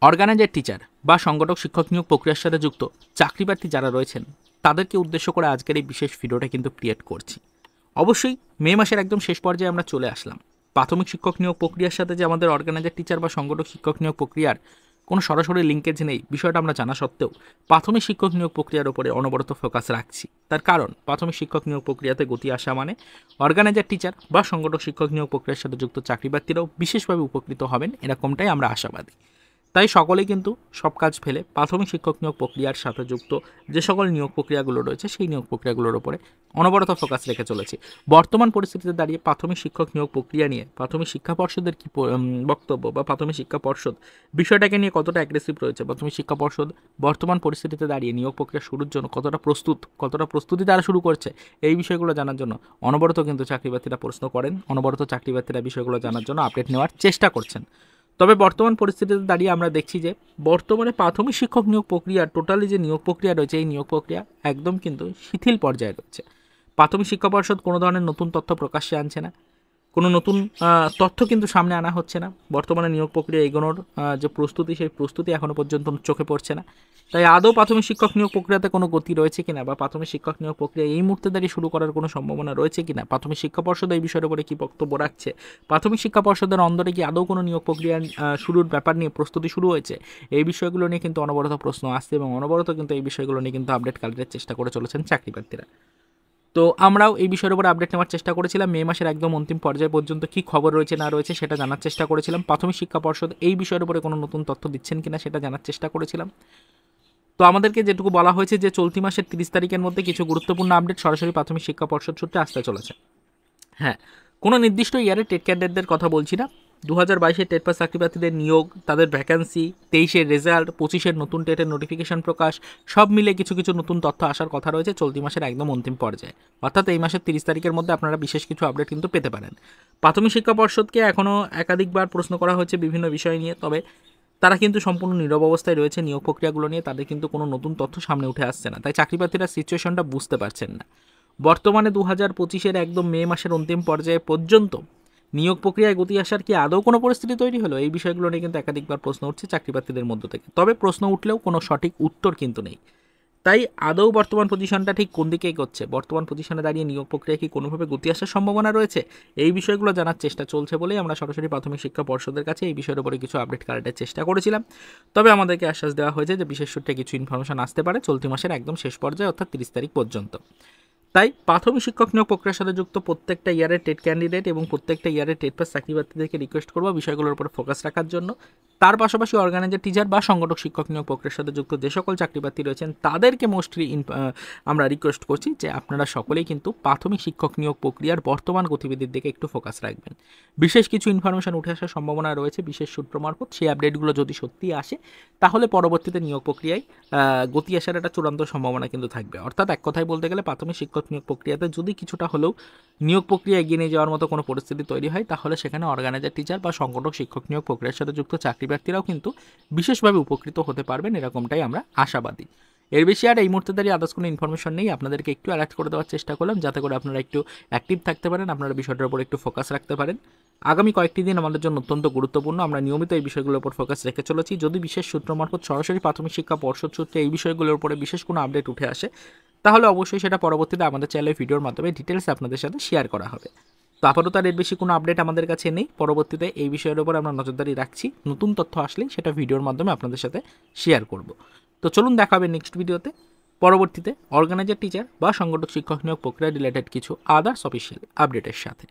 Organiser teacher বা সংগঠক শিক্ষক নিয়োগ প্রক্রিয়ার সাথে যুক্ত চাকরিপ্রার্থী যারা রয়েছেন তাদেরকে উদ্দেশ্য করে আজকের এই বিশেষ ভিডিওটা কিন্তু ক্রিয়েট করছি। অবশ্যই মে মাসের একদম শেষ পর্যায়ে আমরা চলে আসলাম। প্রাথমিক শিক্ষক নিয়োগ প্রক্রিয়ার সাথে যে আমাদের অর্গানাইজার টিচার বা সংগঠক শিক্ষক নিয়োগ প্রক্রিয়ার কোনো সরাসরি লিঙ্কেজ নেই বিষয়টা আমরা জানা সত্ত্বেও প্রাথমিক শিক্ষক নিয়োগ প্রক্রিয়ার উপরে অনবরত ফোকাস রাখছি। তার কারণ প্রাথমিক শিক্ষক নিয়োগ প্রক্রিয়াতে গতি আসা মানে অর্গানাইজার টিচার বা সংগঠক শিক্ষক নিয়োগ প্রক্রিয়ার সাথে যুক্ত চাকরিপ্রার্থীরাও বিশেষভাবে উপকৃত হবেন, এরকমটাই আমরা আশাবাদী। তাই সকলেই কিন্তু সব কাজ ফেলে প্রাথমিক শিক্ষক নিয়োগ প্রক্রিয়ার সাথে যুক্ত যে সকল নিয়োগ প্রক্রিয়াগুলো রয়েছে সেই নিয়োগ প্রক্রিয়াগুলোর উপরে অনবরত ফোকাস রেখে চলেছে। বর্তমান পরিস্থিতিতে দাঁড়িয়ে প্রাথমিক শিক্ষক নিয়োগ প্রক্রিয়া নিয়ে প্রাথমিক শিক্ষা পর্ষদের কী বক্তব্য বা প্রাথমিক শিক্ষা পর্ষদ বিষয়টাকে নিয়ে কতটা অ্যাগ্রেসিভ রয়েছে, প্রাথমিক শিক্ষা পর্ষদ বর্তমান পরিস্থিতিতে দাঁড়িয়ে নিয়োগ প্রক্রিয়া শুরুর জন্য কতটা প্রস্তুতি তারা শুরু করছে, এই বিষয়গুলো জানার জন্য অনবরত কিন্তু চাকরিপ্রার্থীরা প্রশ্ন করেন, অনবরত চাকরিপ্রার্থীরা বিষয়গুলো জানার জন্য আপডেট নেওয়ার চেষ্টা করছেন। তবে বর্তমান পরিস্থিতিতে দাঁড়িয়ে আমরা দেখছি যে বর্তমানে প্রাথমিক শিক্ষক নিয়োগ প্রক্রিয়া টোটালি যে নিয়োগ প্রক্রিয়া রয়েছে এই নিয়োগ প্রক্রিয়া একদম কিন্তু শিথিল পর্যায়ে রয়েছে। প্রাথমিক শিক্ষা পর্ষদ কোনো ধরনের নতুন তথ্য প্রকাশ্যে আনছে না, কোনো নতুন তথ্য কিন্তু সামনে আনা হচ্ছে না। বর্তমানে নিয়োগ প্রক্রিয়া এগোনোর যে প্রস্তুতি সেই প্রস্তুতি এখনও পর্যন্ত চোখে পড়ছে না। তাই আদৌ প্রাথমিক শিক্ষক নিয়োগ প্রক্রিয়াতে কোনো গতি রয়েছে কিনা বা প্রাথমিক শিক্ষক নিয়োগ প্রক্রিয়া এই মুহূর্তে দাঁড়িয়ে শুরু করার কোনো সম্ভাবনা রয়েছে কিনা, প্রাথমিক শিক্ষা পর্ষদ এই বিষয়ের উপরে কী বক্তব্য রাখছে, প্রাথমিক শিক্ষা পর্ষদের অন্দরে কি আদৌ কোনো নিয়োগ প্রক্রিয়া শুরুর ব্যাপার নিয়ে প্রস্তুতি শুরু হয়েছে, এই বিষয়গুলো নিয়ে কিন্তু অনবরত প্রশ্ন আসছে এবং অনবরত কিন্তু এই বিষয়গুলো নিয়ে কিন্তু আপডেট কালেক্টের চেষ্টা করে চলেছেন চাকরিপ্রার্থীরা। তো আমরাও এই বিষয়ের উপর আপডেট নেওয়ার চেষ্টা করেছিলাম। মে মাসের একদম অন্তিম পর্যায় পর্যন্ত কী খবর রয়েছে না রয়েছে সেটা জানার চেষ্টা করেছিলাম। প্রাথমিক শিক্ষা পর্ষদ এই বিষয়ের উপরে কোনো নতুন তথ্য দিচ্ছেন কিনা সেটা জানার চেষ্টা করেছিলাম। তো আমাদেরকে যেটুকু বলা হয়েছে যে চলতি মাসের 30 তারিখের মধ্যে কিছু গুরুত্বপূর্ণ আপডেট সরাসরি প্রাথমিক শিক্ষা পর্ষদ সূত্রে আসতে চলেছে। হ্যাঁ, কোনো নির্দিষ্ট ইয়ারে টেট ক্যান্ডিডেটদের কথা বলছি না। 2022-এর টেট পাস চাকরিপ্রার্থীদের নিয়োগ, তাদের ভ্যাকান্সি, 23-এর রেজাল্ট, 25-এর নতুন টেটের নোটিফিকেশন প্রকাশ, সব মিলে কিছু কিছু নতুন তথ্য আসার কথা রয়েছে চলতি মাসের একদম অন্তিম পর্যায়ে। অর্থাৎ এই মাসের 30 তারিখের মধ্যে আপনারা বিশেষ কিছু আপডেট কিন্তু পেতে পারেন। প্রাথমিক শিক্ষা পর্ষদকে এখনও একাধিকবার প্রশ্ন করা হয়েছে বিভিন্ন বিষয় নিয়ে, তবে তারা কিন্তু সম্পূর্ণ নীরব অবস্থায় রয়েছে নিয়োগ প্রক্রিয়াগুলো নিয়ে। তাদের কিন্তু কোনো নতুন তথ্য সামনে উঠে আসছে না, তাই চাকরিপ্রার্থীরা সিচুয়েশনটা বুঝতে পারছেন না। বর্তমানে 2025-এর একদম মে মাসের অন্তিম পর্যায়ে পর্যন্ত নিয়োগ প্রক্রিয়ায় গতি আসার কি আদৌ কোনো পরিস্থিতি তৈরি হলো, এই বিষয়গুলো নিয়ে কিন্তু একাধিকবার প্রশ্ন উঠছে চাকরিপ্রার্থীদের মধ্য থেকে। তবে প্রশ্ন উঠলেও কোনো সঠিক উত্তর কিন্তু নেই। তাই আদৌ বর্তমান পজিশনটা ঠিক কোন দিকে এগোচ্ছে, বর্তমান পজিশনে দাঁড়িয়ে নিয়োগ প্রক্রিয়া কি কোনোভাবে গতি আসার সম্ভাবনা রয়েছে, এই বিষয়গুলো জানার চেষ্টা চলছে বলেই আমরা সরাসরি প্রাথমিক শিক্ষা পর্ষদের কাছে এই বিষয়ের উপরে কিছু আপডেট কালেক্টের চেষ্টা করেছিলাম। তবে আমাদেরকে আশ্বাস দেওয়া হয়েছে যে বিশেষ সূত্রে কিছু ইনফরমেশন আসতে পারে চলতি মাসের একদম শেষ পর্যায়ে অর্থাৎ 30 তারিখ পর্যন্ত। তাই প্রাথমিক শিক্ষক নিয়োগ প্রক্রিয়ার সাথে যুক্ত প্রত্যেকটা ইয়ারের টেট ক্যান্ডিডেট এবং প্রত্যেকটা ইয়ারের টেট পাস চাকরিপ্রার্থীদেরকে রিকোয়েস্ট করবো বিষয়গুলোর উপর ফোকাস রাখার জন্য। তার পাশাপাশি অর্গানাইজার টিচার বা সংগঠক শিক্ষক নিয়োগ প্রক্রিয়ার সাথে যুক্ত যে সকল চাকরিপ্রার্থী রয়েছেন তাদেরকে মোস্টলি আমরা রিকোয়েস্ট করছি যে আপনারা সকলেই কিন্তু প্রাথমিক শিক্ষক নিয়োগ প্রক্রিয়ার বর্তমান গতিবিধির দিকে একটু ফোকাস রাখবেন। বিশেষ কিছু ইনফরমেশন উঠে আসার সম্ভাবনা রয়েছে বিশেষ সূত্র মারফত, সেই আপডেটগুলো যদি সত্যি আসে তাহলে পরবর্তীতে নিয়োগ প্রক্রিয়ায় গতি আসার একটা চূড়ান্ত সম্ভাবনা কিন্তু থাকবে। অর্থাৎ এক কথায় বলতে গেলে প্রাথমিক শিক্ষক নিয়োগ প্রক্রিয়াতে যদি কিছুটা হলেও নিয়োগ প্রক্রিয়া এগিয়ে নিয়ে যাওয়ার মতো কোনো পরিস্থিতি তৈরি হয় তাহলে সেখানে অর্গানাইজার টিচার বা সংগঠক শিক্ষক নিয়োগ প্রক্রিয়ার সাথে যুক্ত চাকরিপ্রার্থীরাও কিন্তু বিশেষভাবে উপকৃত হতে পারবেন, এরকমটাই আমরা আশাবাদী। এর বেশি আর এই মুহূর্তে দাঁড়িয়ে আদার্স কোনো ইনফরমেশন নেই, আপনাদেরকে একটু অ্যালার্ট করে দেওয়ার চেষ্টা করলাম যাতে করে আপনারা একটু অ্যাক্টিভ থাকতে পারেন, আপনারা বিষয়টার উপর একটু ফোকাস রাখতে পারেন। আগামী কয়েকটি দিন আমাদের জন্য অত্যন্ত গুরুত্বপূর্ণ, আমরা নিয়মিত এই বিষয়গুলোর উপর ফোকাস রেখে চলেছি। যদি বিশেষ সূত্র মারফত সরাসরি প্রাথমিক শিক্ষা পর্ষদ সূত্রে এই বিষয়গুলোর উপরে বিশেষ কোনো আপডেট উঠে আসে তাহলে অবশ্যই সেটা পরবর্তীতে আমাদের চ্যানেলে ভিডিওর মাধ্যমে ডিটেলস আপনাদের সাথে শেয়ার করা হবে। তো আপাতত এর বেশি কোনো আপডেট আমাদের কাছে নেই, পরবর্তীতে এই বিষয়ের উপর আমরা নজরদারি রাখছি, নতুন তথ্য আসলেই সেটা ভিডিওর মাধ্যমে আপনাদের সাথে শেয়ার করব। তো চলুন দেখা হবে নেক্সট ভিডিওতে পরবর্তীতে অর্গানাইজার টিচার বা সংগঠক শিক্ষক নিয়োগ প্রক্রিয়া রিলেটেড কিছু আদার্স অফিসিয়াল আপডেটের সাথে।